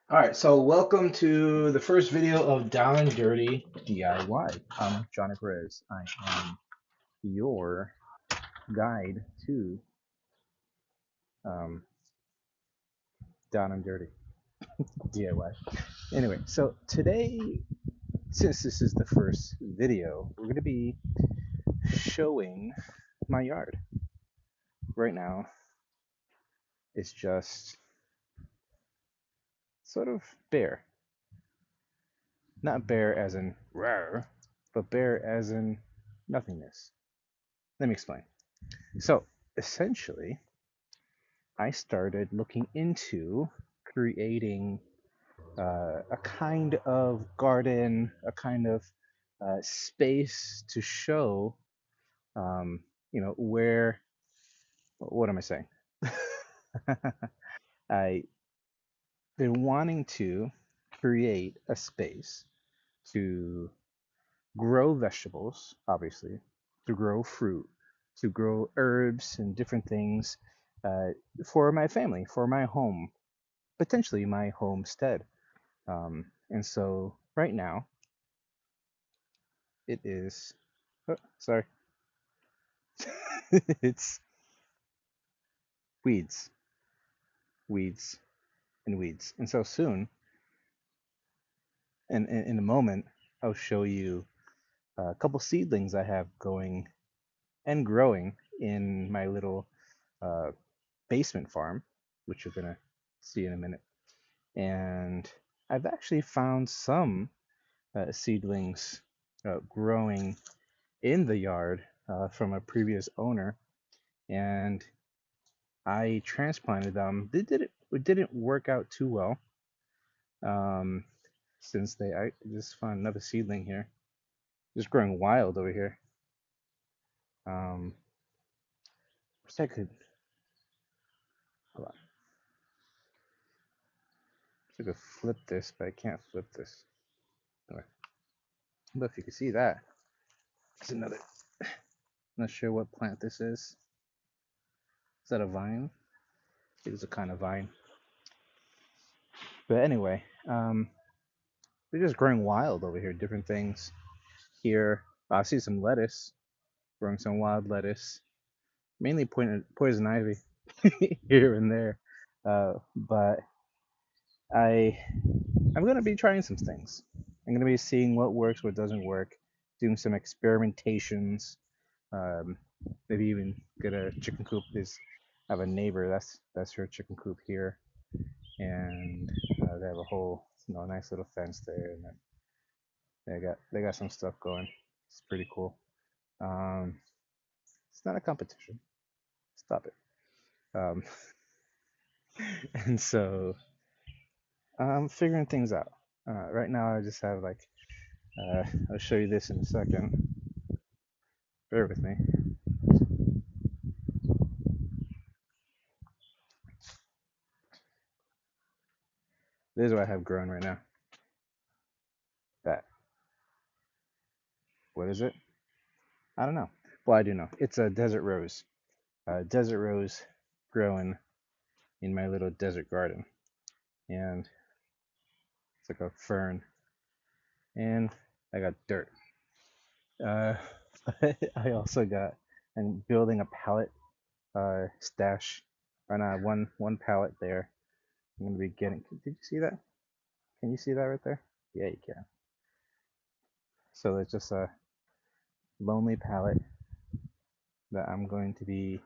All right, so welcome to the first video of Down and Dirty DIY. I'm Johnny Perez. I am your guide to um, Down and Dirty DIY. Anyway, so today, since this is the first video, we're going to be showing my yard. Right now, it's just sort of bare. Not bare as in rare, but bare as in nothingness. Let me explain. So, essentially, I started looking into creating a kind of garden, a kind of space to show, um, where, what am I saying? I've been wanting to create a space to grow vegetables, obviously, to grow fruit, to grow herbs and different things uh, for my family, for my home, potentially my homestead. And so right now it is, oh, sorry, it's weeds, weeds, and weeds. And so soon, and in a moment, I'll show you a couple seedlings I have going and growing in my little uh, basement farm, which you're gonna see in a minute. And I've actually found some seedlings growing in the yard from a previous owner, and I transplanted them. It didn't work out too well. Um, since I just found another seedling here, just growing wild over here. Wish I could, hold on, wish I could flip this, but I can't flip this. Anyway, but if you can see that, there's another. I'm not sure what plant this is. Is that a vine? I think it's a kind of vine. But anyway, they're just growing wild over here. Different things here. I see some lettuce, growing some wild lettuce, mainly poison ivy here and there. But I I'm gonna be trying some things. I'm gonna be seeing what works, what doesn't work, doing some experimentations. Um, Maybe even get a chicken coop. I have a neighbor that's her chicken coop here, and they have a whole nice little fence there, and then they got some stuff going. It's pretty cool. Um, it's not a competition. Stop it. Um, and so I'm figuring things out. Right now, I just have I'll show you this in a second. Bear with me. This is what I have growing right now. That. What is it? I don't know. Well, I do know. It's a desert rose. Desert rose growing in my little desert garden. And it's like a fern. And I got dirt. Uh, I also I'm building a pallet stash. Right now, one pallet there. I'm gonna be getting. Did you see that? Can you see that right there? Yeah, you can. So it's just a lonely pallet that I'm going to be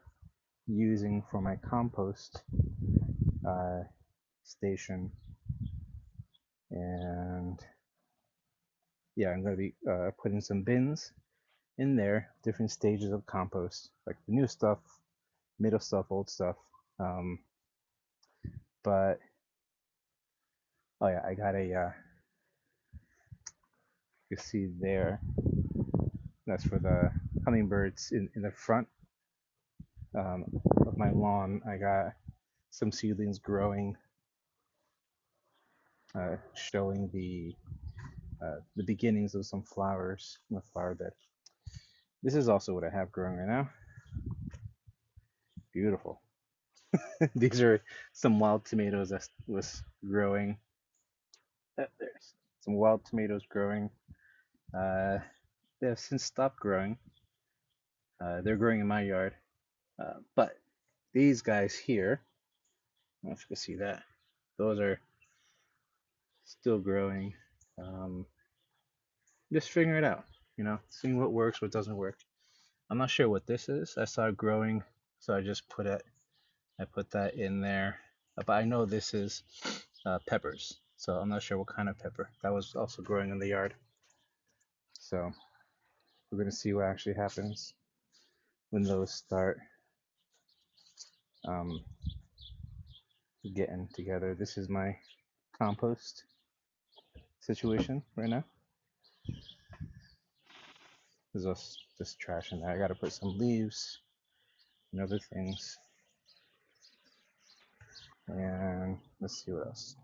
using for my compost uh, station, and yeah, I'm going to be putting some bins in there, different stages of compost, like the new stuff, middle stuff, old stuff. Um, but oh yeah, I got you see there, that's for the hummingbirds in the front um, of my lawn. I got some seedlings growing, showing the beginnings of some flowers in the flower bed. This is also what I have growing right now. Beautiful. These are some wild tomatoes that was growing. There's some wild tomatoes growing. Uh, they have since stopped growing. They're growing in my yard. But these guys here, I don't know if you can see that, those are still growing. Um, just figuring it out, seeing what works, what doesn't work. I'm not sure what this is. I saw it growing, so I put that in there. But I know this is peppers, so I'm not sure what kind of pepper. That was also growing in the yard. So we're gonna see what actually happens when those start um, getting together. This is my compost situation right now. There's just trash in there. I gotta put some leaves and other things. And let's see what else.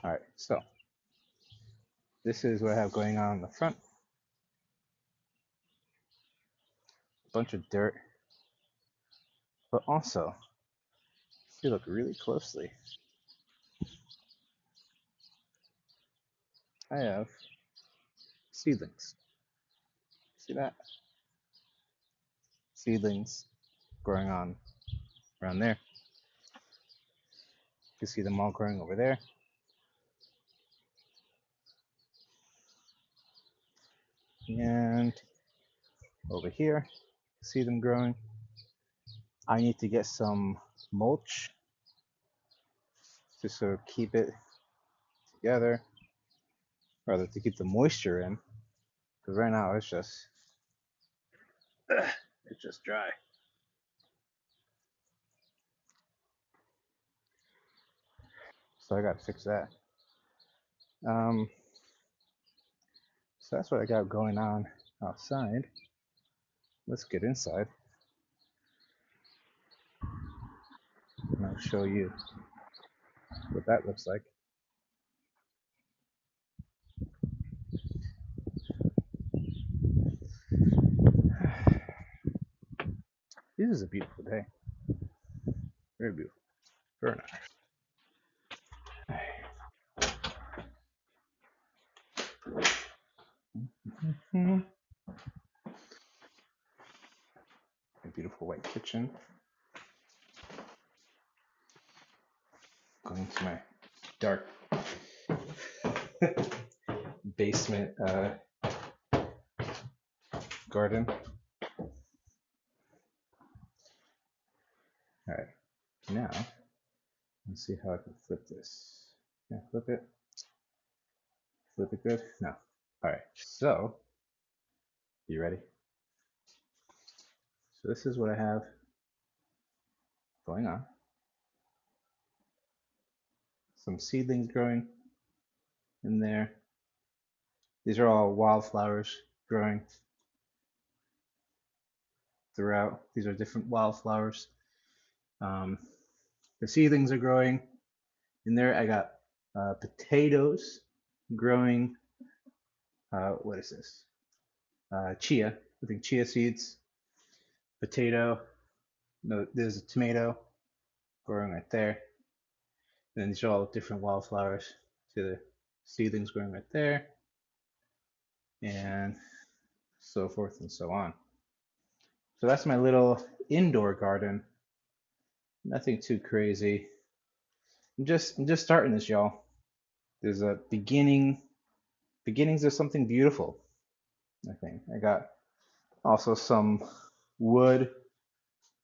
All right, so this is what I have going on in the front. A bunch of dirt, but also, if you look really closely, I have seedlings. See that? Seedlings growing on around there. You can see them all growing over there. And over here, see them growing. I need to get some mulch to sort of keep it together, rather to keep the moisture in. Because right now it's just dry. So I gotta fix that. Um, so that's what I got going on outside. Let's get inside and I'll show you what that looks like. This is a beautiful day. Very beautiful. Very nice. A beautiful white kitchen. Going to my dark basement garden. All right, now let's see how I can flip this. Can I flip it? Flip it good? No. All right, so you ready? So this is what I have going on. Some seedlings growing in there. These are all wildflowers growing throughout. These are different wildflowers. Um, the seedlings are growing in there. I got potatoes growing. What is this? Chia. I think chia seeds. Potato. No, there's a tomato growing right there. And then these are all different wildflowers. See the seedlings growing right there, and so forth and so on. So that's my little indoor garden. Nothing too crazy. I'm just starting this, y'all. There's a beginnings of something beautiful. I think I got also some wood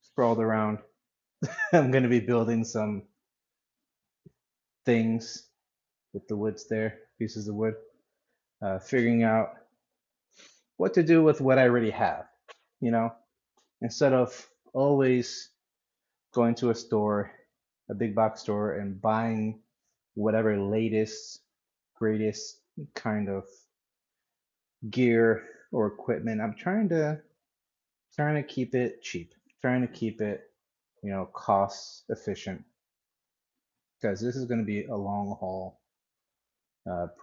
sprawled around. I'm gonna be building some things with the woods there, pieces of wood. Figuring out what to do with what I already have. You know, instead of always going to a store, a big box store, and buying whatever latest, greatest kind of gear or equipment. I'm trying to keep it cheap, trying to keep it, cost efficient, because this is going to be a long haul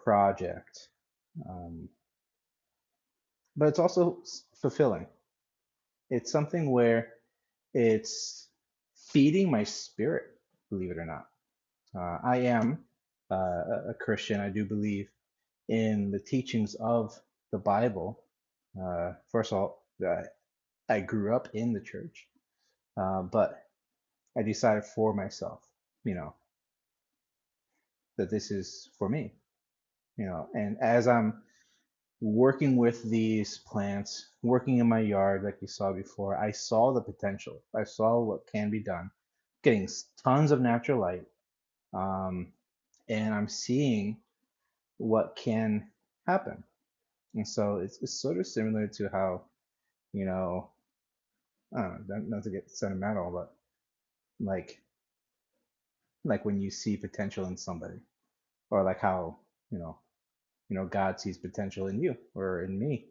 project. Um, but it's also fulfilling. It's something where it's feeding my spirit, believe it or not. I am. a Christian. I do believe in the teachings of the Bible. First of all, I grew up in the church, but I decided for myself, you know, that this is for me, and as I'm working with these plants, working in my yard, like you saw before, I saw the potential. I saw what can be done, getting tons of natural light, um, and I'm seeing what can happen. And so it's sort of similar to how, you know, I don't know, not to get sentimental, but like like when you see potential in somebody, or like how, you know, God sees potential in you or in me,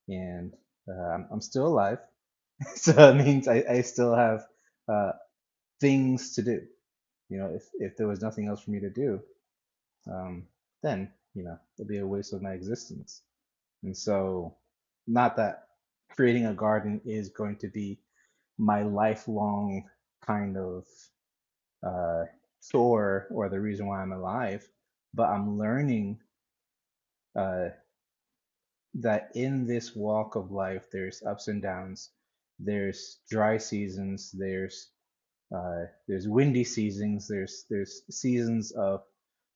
and I'm still alive, so that means I still have uh, things to do. If there was nothing else for me to do, um, then it'd be a waste of my existence. And so, not that creating a garden is going to be my lifelong kind of uh, chore or the reason why I'm alive, but I'm learning uh, that in this walk of life, there's ups and downs, there's dry seasons, there's windy seasons, there's seasons of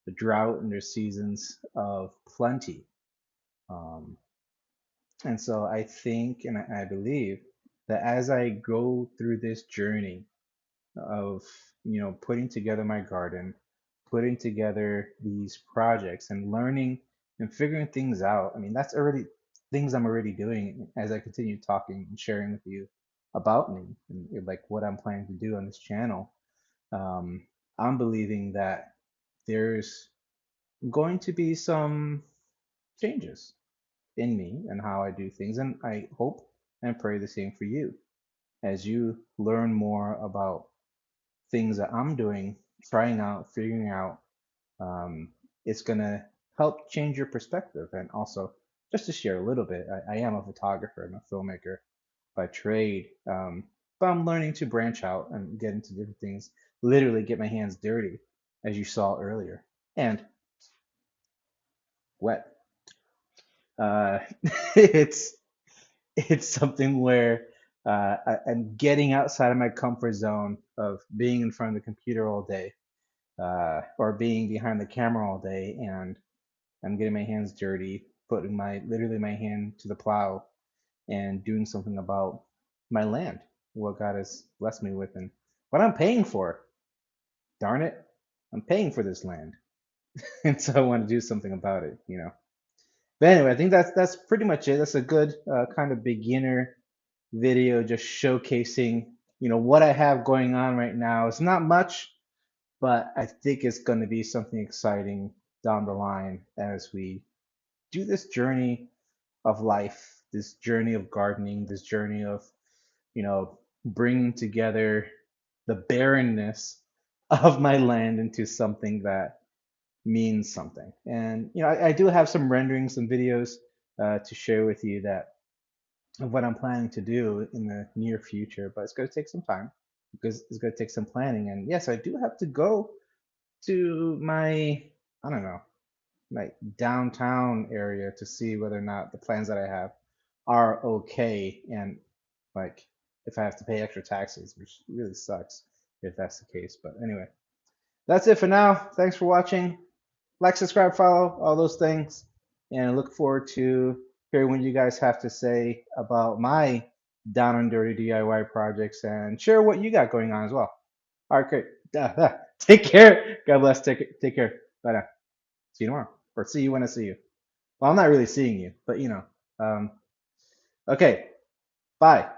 the drought, and there's seasons of plenty. Um, and so I think and I believe that as I go through this journey of putting together my garden, putting together these projects and learning and figuring things out. I mean, that's already things I'm already doing as I continue talking and sharing with you about me and like what I'm planning to do on this channel. Um, I'm believing that there's going to be some changes in me and how I do things, and I hope and pray the same for you as you learn more about things that I'm doing, trying out, figuring out. Um, it's gonna help change your perspective. And also, just to share a little bit, I am a photographer, I'm a filmmaker by trade, but I'm learning to branch out and get into different things, literally get my hands dirty, as you saw earlier, and wet. Uh, it's it's something where I'm getting outside of my comfort zone of being in front of the computer all day, or being behind the camera all day, and I'm getting my hands dirty, putting my literally my hand to the plow and doing something about my land, what God has blessed me with, and what I'm paying for. Darn it, I'm paying for this land, and so I want to do something about it. But anyway, I think that's pretty much it. That's a good kind of beginner video, just showcasing what I have going on right now. It's not much, but I think it's going to be something exciting down the line as we do this journey of life, this journey of gardening, this journey of, bringing together the barrenness of my land into something that means something. And, I do have some renderings, some videos to share with you that of what I'm planning to do in the near future, but it's going to take some time because it's going to take some planning. And yes, I do have to go to my, I don't know, like downtown area to see whether or not the plans that I have are okay, and like if I have to pay extra taxes, which really sucks if that's the case. But anyway, that's it for now. Thanks for watching. Like, subscribe, follow, all those things, and I look forward to hearing what you guys have to say about my down and dirty DIY projects and share what you got going on as well. All right, great. Take care. God bless. Take care. Bye now. See you tomorrow, or see you when I see you. Well, I'm not really seeing you, but. Okay. Bye.